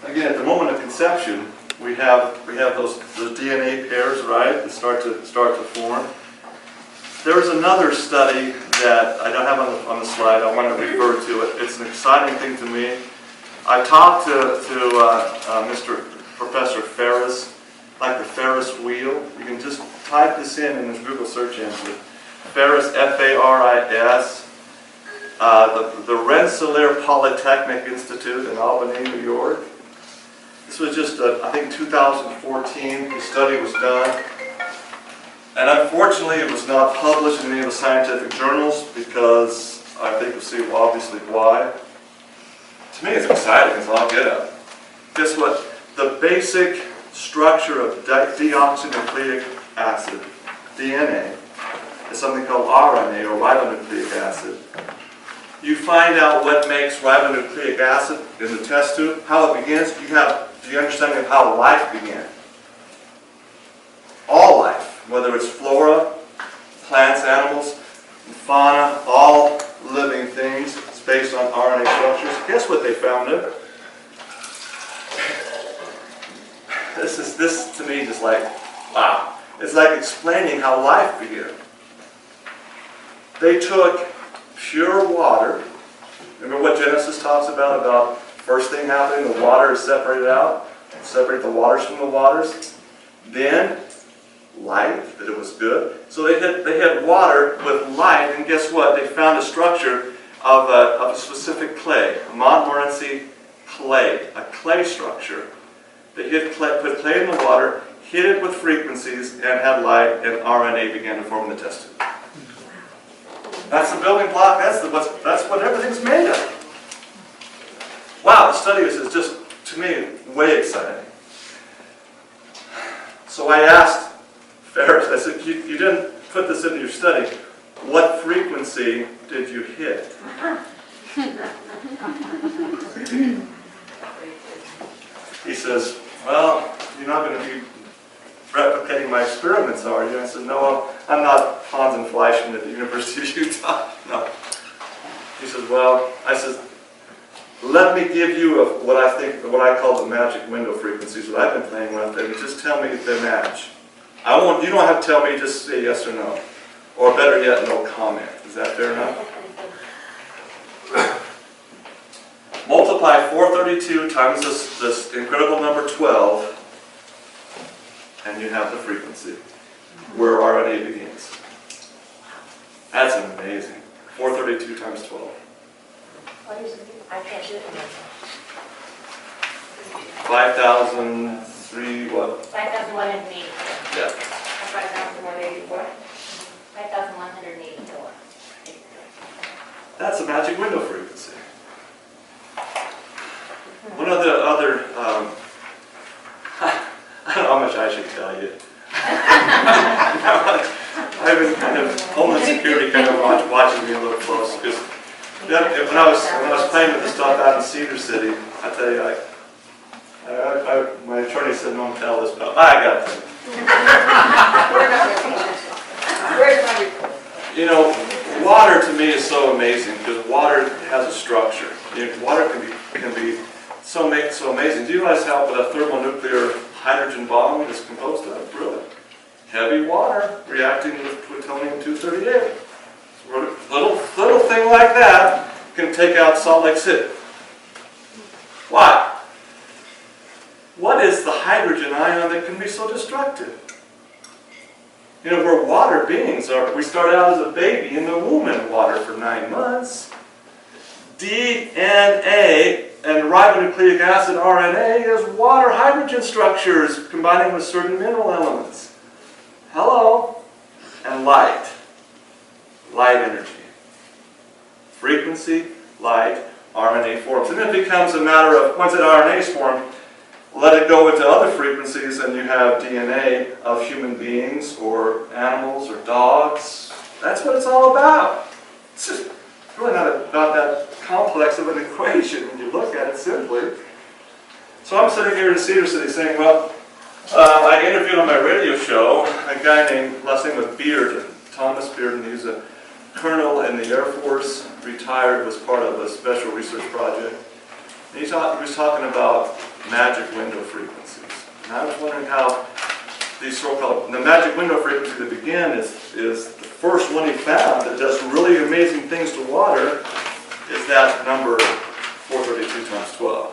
Speaker 1: again, at the moment of conception, we have those DNA pairs, right, that start to form. There's another study that I don't have on the slide. I want to refer to it. It's an exciting thing to me. I talked to Professor Ferris, like the Ferris wheel. You can just type this in this Google search engine. Ferris, F-A-R-I-S. The Rensselaer Polytechnic Institute in Albany, New York. This was just, I think, 2014. The study was done. And unfortunately, it was not published in any of the scientific journals because I think you'll see obviously why. To me, it's exciting as all get up. Guess what? The basic structure of deoxynucleic acid, DNA, is something called RNA, or ribonucleic acid. You find out what makes ribonucleic acid in the test tube, how it begins. You have the understanding of how life began. All life, whether it's flora, plants, animals, fauna, all living things, it's based on RNA structures. Guess what they found it? This to me just like, wow. It's like explaining how life began. They took pure water. Remember what Genesis talks about first thing happening, the water is separated out, separate the waters from the waters. Then light, that it was good. So they had water with light, and guess what? They found a structure of a specific clay, a Montmorency clay, a clay structure. They put clay in the water, hit it with frequencies, and had light, and RNA began to form in the test tube. That's the building block. That's what everything's made of. Wow, the study is just, to me, way exciting. So I asked Ferris, I said, you didn't put this into your study. What frequency did you hit? He says, well, you're not going to be replicating my experiments, are you? I said, no, I'm not Hans and Fleischmann at the University of Utah. No. He says, well, I said, let me give you what I call the magic window frequencies that I've been playing with, and just tell me if they match. You don't have to tell me, just say yes or no. Or better yet, no comment. Is that fair enough? Multiply 432 times this incredible number 12, and you have the frequency where RNA begins. That's amazing. 432 times 12.
Speaker 2: What is it? I can't do it myself.
Speaker 1: 5,003 what?
Speaker 7: 5,180.
Speaker 1: Yeah.
Speaker 7: 5,184. 5,184.
Speaker 1: That's a magic window frequency. One of the other, I don't know how much I should tell you. I've been kind of, Homeland Security kind of watching me a little close, because when I was playing with the stuff out in Cedar City, I tell you, my attorney said, "Don't tell this," but I got to.
Speaker 7: Where's my report?
Speaker 1: You know, water to me is so amazing because water has a structure. You know, water can be so amazing. Do you realize how a thermonuclear hydrogen bomb is composed of? Really, heavy water reacting with plutonium-238. Little thing like that can take out Salt Lake City. Why? What is the hydrogen ion that can be so destructive? You know, we're water beings. We start out as a baby in the womb in water for 9 months. DNA and ribonucleic acid RNA is water hydrogen structures combining with certain mineral elements. Hello? And light. Light energy. Frequency, light, RNA forms. And it becomes a matter of, once that RNA is formed, let it go into other frequencies and you have DNA of human beings or animals or dogs. That's what it's all about. It's just really not about that complex of an equation when you look at it simply. So I'm sitting here in Cedar City saying, well, I interviewed on my radio show a guy named, last name was Bearden, Thomas Bearden. He's a colonel in the Air Force, retired, was part of a special research project. And he was talking about magic window frequencies. And I was wondering how these so-called, the magic window frequency to begin is the first one he found that does really amazing things to water is that number 432 times 12.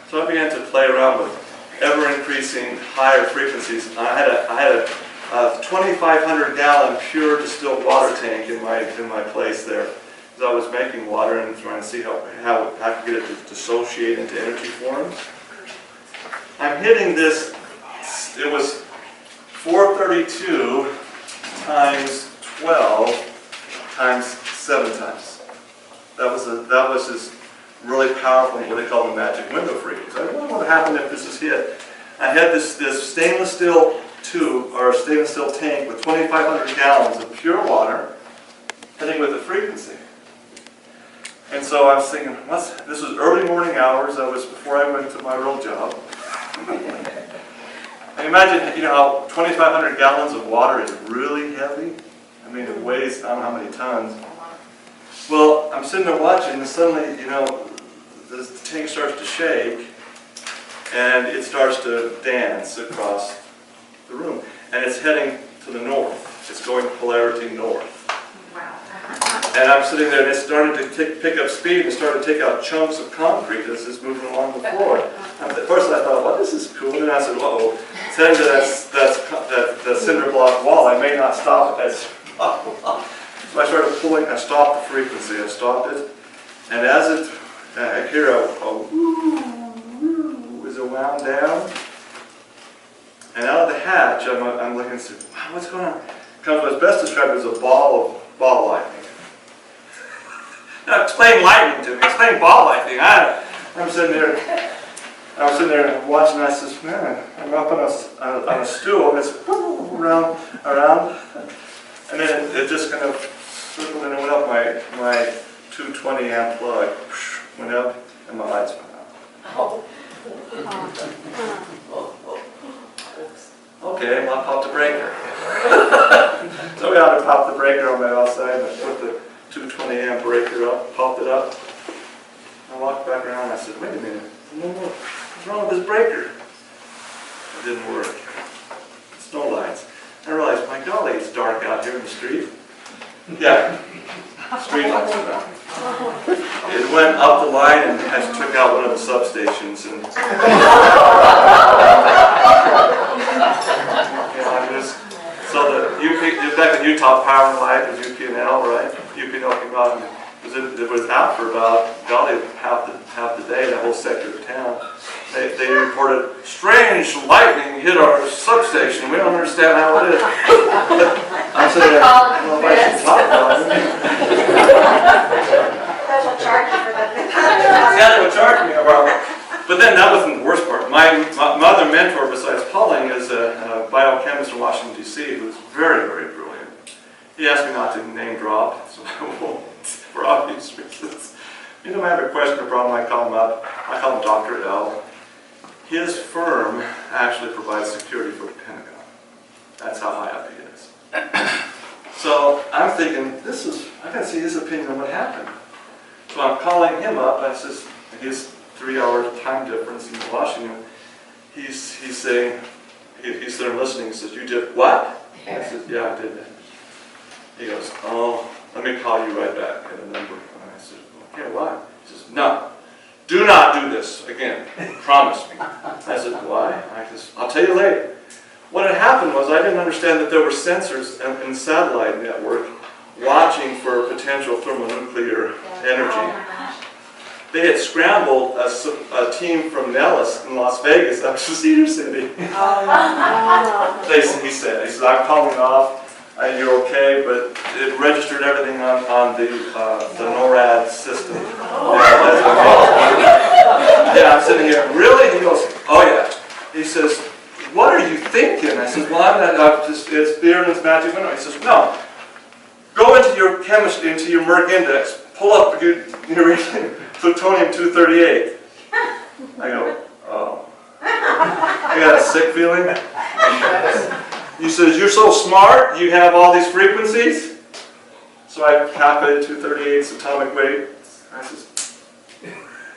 Speaker 1: So I began to play around with ever-increasing higher frequencies. I had a 2,500 gallon pure distilled water tank in my place there. As I was making water and trying to see how I could get it to dissociate into energy forms. I'm hitting this, it was 432 times 12 times 7 times. That was this really powerful, what they call the magic window frequency. I wonder what would happen if this is hit. I had this stainless steel tube, or stainless steel tank with 2,500 gallons of pure water, hitting with the frequency. And so I was thinking, this was early morning hours. That was before I went to my real job. I imagine, you know, how 2,500 gallons of water is really heavy. I mean, it weighs, I don't know how many tons. Well, I'm sitting there watching, and suddenly, you know, the tank starts to shake, and it starts to dance across the room. And it's heading to the north. It's going polarity north. And I'm sitting there, and it started to pick up speed and started to take out chunks of concrete as it's moving along the floor. And at first I thought, well, this is cool. And then I said, uh-oh, it's heading to that cinder block wall. I may not stop at that cinder block wall. So I started pulling, I stopped the frequency. I stopped it. And as I hear a woo as it wound down. And out of the hatch, I'm looking and saying, wow, what's going on? Comes what's best described as a ball of lightning. Now explain lightning to me. Explain ball lightning. I'm sitting there. I was sitting there watching. I says, man, I'm up on a stool, and it's around, and then it just kind of circled and it went up. My 220 amp plug went up, and my lights went out. Okay, well, I popped the breaker. So we ought to pop the breaker on my outside, and I put the 220 amp breaker up, popped it up, I walked back around and I said, wait a minute, what's wrong with this breaker? It didn't work. Snow lights. I realized, my golly, it's dark out here in the street. Yeah, street lights went out. It went up the line and I took out one of the substations and so the UP, back in Utah, Power and Light was UPNL, right? UPNL came out and it was out for about, golly, half the day, that whole sector of town. They reported, strange lightning hit our substation. We don't understand how it is. I'm saying, I don't know if I should talk about it.
Speaker 7: They'll charge you for that.
Speaker 1: Yeah, they would charge me about it. But then that wasn't the worst part. My other mentor besides Pauling is a biochemist in Washington, D.C. who's very, very brilliant. He asked me not to name drop, so I won't, for obvious reasons. Anytime I have a question or problem, I call him up. I call him Dr. L. His firm actually provides security for the Pentagon. That's how high up he is. So I'm thinking, I gotta see his opinion on what happened. So I'm calling him up, and I says, his 3-hour time difference in Washington, he's saying, he's there listening, he says, you did what? I said, yeah, I did that. He goes, oh, let me call you right back at a number. And I said, okay, why? He says, no, do not do this again, promise me. I said, why? I said, I'll tell you later. What had happened was I didn't understand that there were sensors in the satellite network watching for potential thermonuclear energy. They had scrambled a team from Nellis in Las Vegas up to Cedar City. He said, I'm calling off. You're okay, but it registered everything on the NORAD system. Yeah, I'm sitting here. Really? He goes, oh yeah. He says, what are you thinking? I said, well, it's Bearden's magic window. He says, no. Go into your chemistry, into your Merck index. Pull up your plutonium-238. I go, oh. I got a sick feeling. He says, you're so smart, you have all these frequencies? So I calculated 238's atomic weight.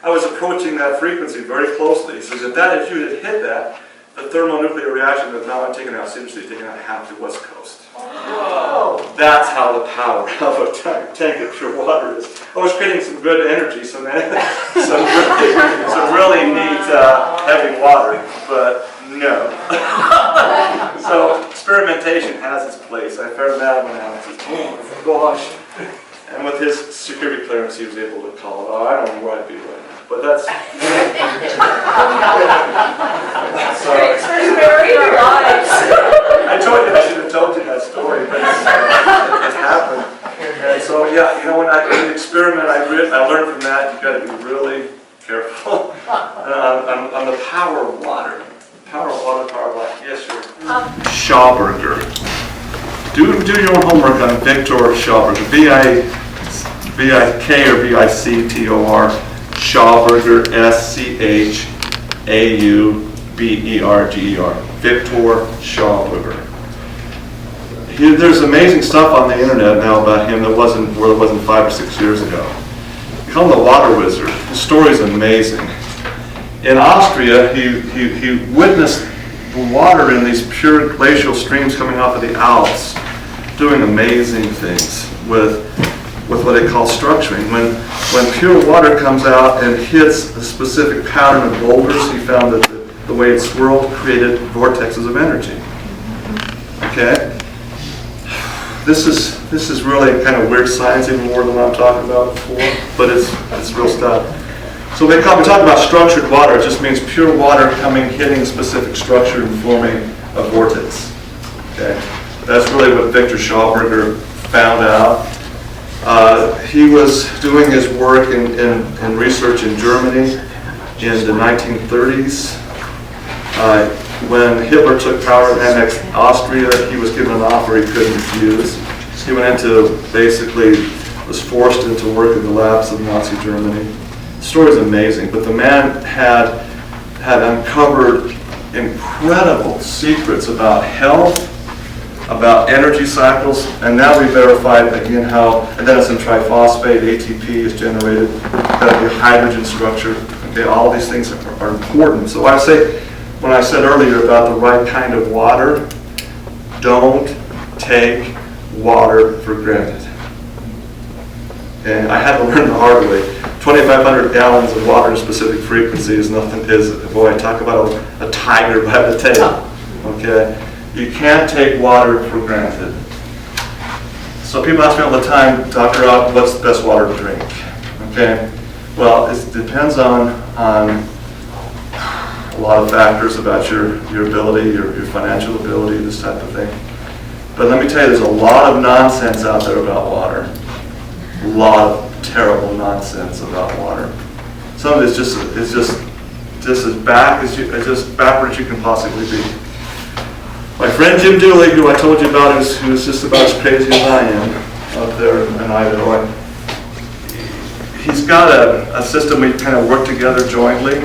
Speaker 1: I was approaching that frequency very closely. He says, if you had hit that, the thermonuclear reaction that now I'm taking out seriously, taking out half the West Coast. Whoa. That's how the power of a tank of pure water is. I was creating some good energy, some really neat heavy water, but no. So experimentation has its place. I found that one out. I said, oh gosh. And with his security clearance, he was able to call it. Oh, I don't know where I'd be right now. But that's... Sorry. I told you I should have told you that story, but it happened. And so, yeah, when I experiment, I learned from that, you've got to be really careful on the power of water. Power of water, power of life. Yes, sure. Schauberger. Do your own homework on Victor Schauberger. V-I-K or V-I-C-T-O-R. Schauberger, S-C-H-A-U-B-E-R-G-E-R. Victor Schauberger. There's amazing stuff on the internet now about him that wasn't 5 or 6 years ago. You call him the water wizard. His story's amazing. In Austria, he witnessed the water in these pure glacial streams coming off of the Alps doing amazing things with what they call structuring. When pure water comes out and hits a specific pattern of boulders, he found that the way it swirled created vortexes of energy. Okay? This is really kind of weird science, even more than what I'm talking about before, but it's real stuff. So we talk about structured water. It just means pure water hitting a specific structure and forming a vortex. Okay, that's really what Victor Schauberger found out. He was doing his work in research in Germany in the 1930s. When Hitler took power and annexed Austria, he was given an offer he couldn't refuse. He was forced into work in the labs of Nazi Germany. The story is amazing, but the man had uncovered incredible secrets about health, about energy cycles, and now we verified again how adenosine triphosphate, ATP, is generated. got to be a hydrogen structure. Okay, all these things are important. So I say, when I said earlier about the right kind of water, don't take water for granted. And I had to learn the hard way. 2,500 gallons of water in a specific frequency is nothing, boy, talk about a tiger by the tail. Okay? You can't take water for granted. So people ask me all the time, Dr. Ott, what's the best water to drink? Okay? Well, it depends on a lot of factors about your ability, your financial ability, this type of thing. But let me tell you, there's a lot of nonsense out there about water. A lot of terrible nonsense about water. Some of it's just as backward as you can possibly be. My friend Jim Dooley, who I told you about, who's just about as crazy as I am up there in Idaho. He's got a system we kind of work together jointly.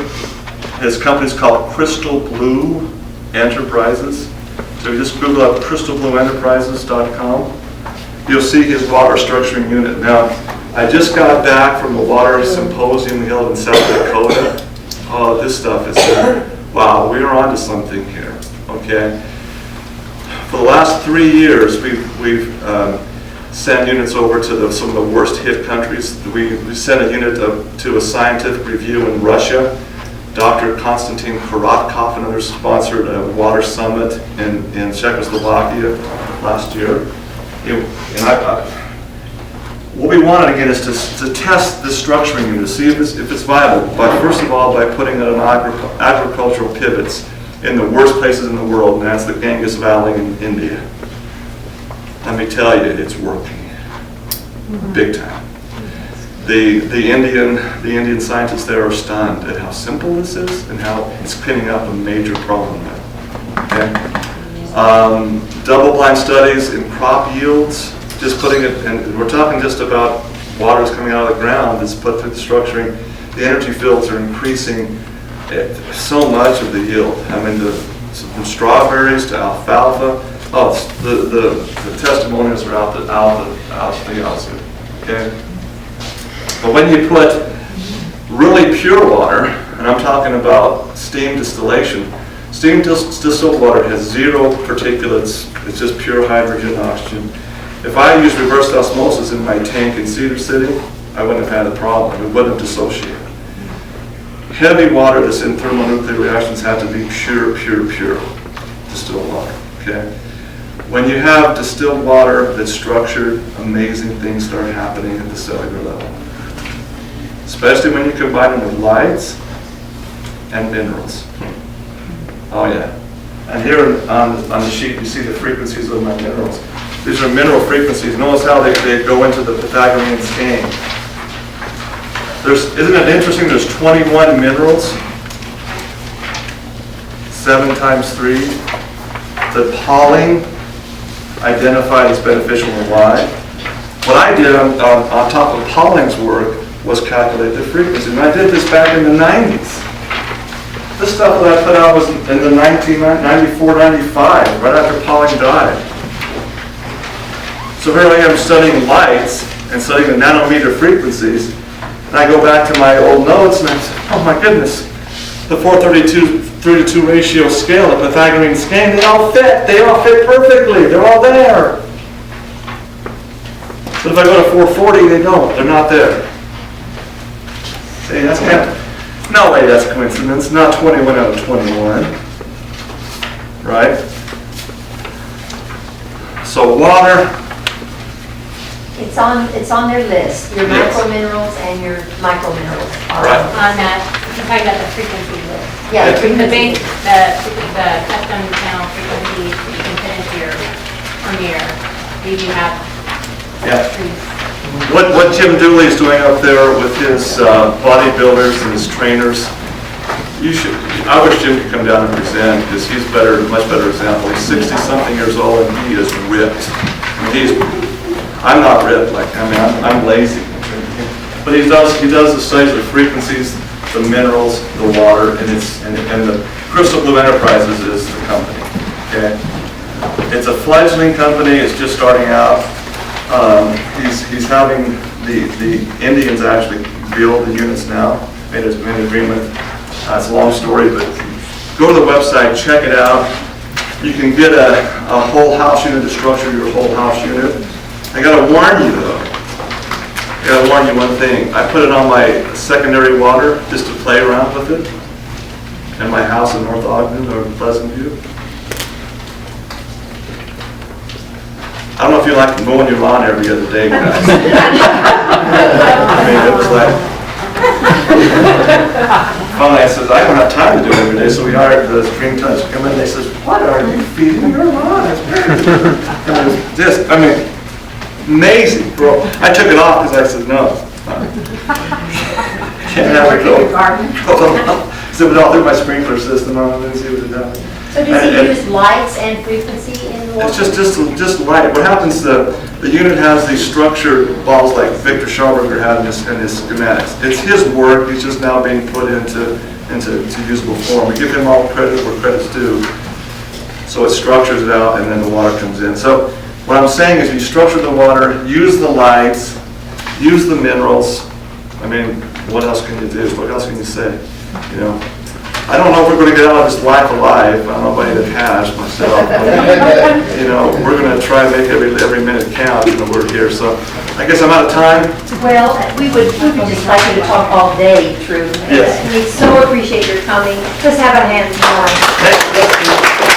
Speaker 1: His company's called Crystal Blue Enterprises. So you just Google up crystalblueenterprises.com. You'll see his water structuring unit. Now, I just got back from a water symposium we held in South Dakota. Oh, this stuff is, wow, we are onto something here, okay? For the last 3 years, we've sent units over to some of the worst hit countries. We sent a unit to a scientific review in Russia. Dr. Konstantin Korotkov and others sponsored a water summit in Czechoslovakia last year. What we wanted again is to test the structuring unit, to see if it's viable. But first of all, by putting it on agricultural pivots in the worst places in the world, and that's the Ganges Valley in India. Let me tell you, it's working, big time. The Indian scientists there are stunned at how simple this is and how it's cleaning up a major problem. Okay? Double-blind studies in crop yields, just putting it, and we're talking just about water that's coming out of the ground that's put through the structuring. The energy fields are increasing so much of the yield. I mean, from strawberries to alfalfa. Oh, the testimonials are out the outset. Okay. But when you put really pure water, and I'm talking about steam distillation, steam distilled water has zero particulates. It's just pure hydrogen, oxygen. If I use reverse osmosis in my tank in Cedar City, I wouldn't have had a problem. It wouldn't have dissociated. Heavy water that's in thermonuclear reactions have to be pure distilled water. Okay. When you have distilled water that's structured, amazing things start happening at the cellular level. Especially when you combine them with lights and minerals. Oh yeah. And here on the sheet you see the frequencies of my minerals. These are mineral frequencies. Notice how they go into the Pythagorean scheme. Isn't it interesting, there's 21 minerals, 7 times 3. The Pauling identified as beneficial and why. What I did on top of Pauling's work was calculate the frequency. And I did this back in the 90s. This stuff that I put out was in the 1994, 95, right after Pauling died. So here I am studying lights and studying the nanometer frequencies. And I go back to my old notes and I say, oh my goodness, the 4:32 ratio scale, the Pythagorean scheme, they all fit perfectly, they're all there. But if I go to 440, they don't, they're not there. See, that's kind of, no way that's coincidence, not 21 out of 21, right? So water.
Speaker 2: It's on their list, your
Speaker 1: Yes.
Speaker 2: macrominerals and your microminerals are
Speaker 1: Right.
Speaker 7: On that, you're talking about the frequency list.
Speaker 2: Yeah,
Speaker 7: The base, the custom channel frequencies that you can put into your Premiere, we do have
Speaker 1: Yeah.
Speaker 7: trees.
Speaker 1: What Jim Dooley is doing up there with his bodybuilders and his trainers, I wish Jim could come down and present because he's much better example. He's 60-something years old and he is ripped. I mean, I'm not ripped, I'm lazy. But he does the studies of the frequencies, the minerals, the water, and the Crystal Blue Enterprises is the company. Okay, it's a fledgling company. It's just starting out. He's having the Indians actually build the units now, made an agreement. It's a long story, but go to the website, check it out. You can get a whole house unit to structure your whole house unit. I gotta warn you though, I gotta warn you one thing. I put it on my secondary water just to play around with it in my house in North Ogden or Pleasant View. I don't know if you like mowing your lawn every other day, guys. I mean, it was like, finally I said, I don't have time to do it every day, so we hired the Green Touch to come in. They says, what are you feeding your lawn? It's very and it was just, I mean, amazing. Bro. I took it off because I said, no. Can't have it go. So it all through my sprinkler system on it and see what it does.
Speaker 2: So does he use lights and frequency in the water?
Speaker 1: It's just light. What happens, the unit has these structured balls like Victor Scharberger had in his schematics. It's his work, he's just now being put into usable form. We give him all credit where credit's due. So it structures it out and then the water comes in. So what I'm saying is you structure the water, use the lights, use the minerals. I mean, what else can you do? What else can you say? You know? I don't know if we're going to get out of this life alive. I don't know anybody that has myself. But, you know, we're going to try and make every minute count. You know, we're here. So I guess I'm out of time.
Speaker 2: Well, we would just like you to talk all day, True.
Speaker 1: Yes.
Speaker 2: We so appreciate your coming. Just have a hand in mine.
Speaker 1: Thank you.